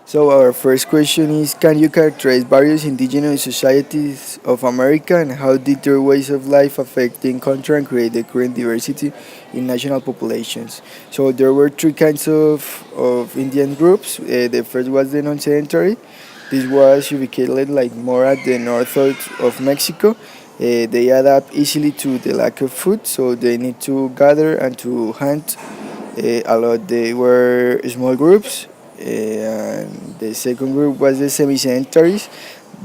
So our first question is, can you characterize various indigenous societies of America and how did their ways of life affect the encounter and create the current diversity in national populations? So there were three kinds of Indian groups. The first was the non-sedentary. This was ubicated like more at the north of Mexico. They adapt easily to the lack of food, so they need to gather and to hunt a lot. They were small groups, and the second group was the semi-sedentaries.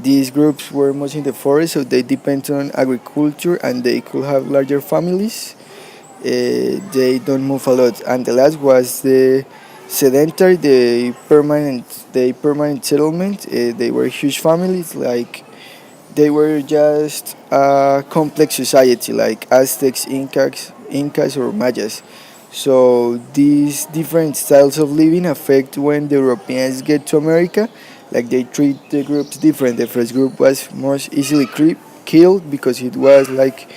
These groups were mostly in the forest, so they depend on agriculture and they could have larger families. They don't move a lot. And the last was the sedentary, the permanent settlement. They were huge families, like they were just a complex society, like Aztecs, Incas, or Mayas. So these different styles of living affect when the Europeans get to America. Like they treat the groups different. The first group was most easily killed because it was like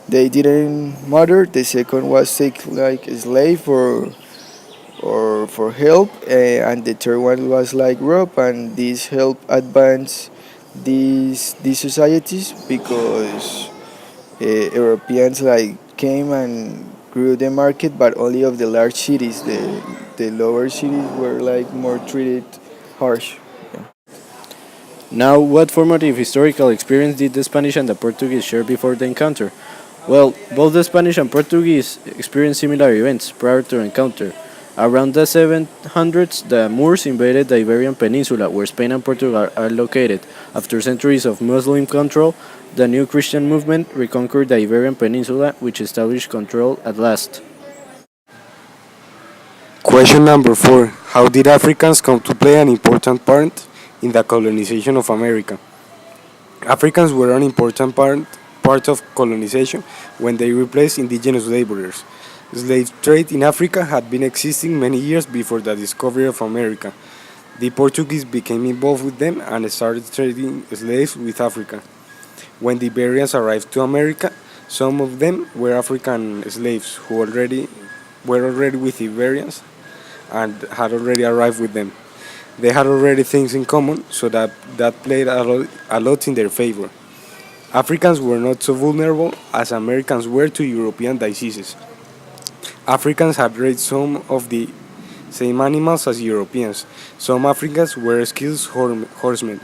they didn't matter. The second was take like a slave or for help, and the third one was like rope. And this help advance these societies because Europeans like came and grew the market, but only of the large cities. The lower cities were like more treated harsh. Yeah. Now, what formative historical experience did the Spanish and the Portuguese share before the encounter? Well, both the Spanish and Portuguese experienced similar events prior to the encounter. Around the 700s, the Moors invaded the Iberian Peninsula, where Spain and Portugal are located. After centuries of Muslim control, the new Christian movement reconquered the Iberian Peninsula, which established control at last. Question number 4. How did Africans come to play an important part in the colonization of America? Africans were an important part of colonization when they replaced indigenous laborers. Slave trade in Africa had been existing many years before the discovery of America. The Portuguese became involved with them and started trading slaves with Africa. When the Iberians arrived to America, some of them were African slaves who were already with Iberians and had already arrived with them. They had already things in common, so that played a lot in their favor. Africans were not so vulnerable as Americans were to European diseases. Africans had raised some of the same animals as Europeans. Some Africans were skilled horsemen.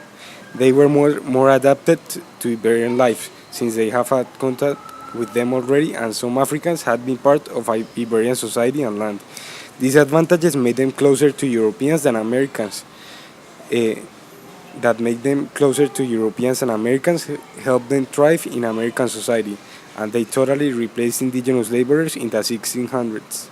They were more adapted to Iberian life since they have had contact with them already, and some Africans had been part of Iberian society and land. These advantages made them closer to Europeans than Americans. eh, that made them closer to Europeans and Americans helped them thrive in American society, and they totally replaced indigenous laborers in the 1600s.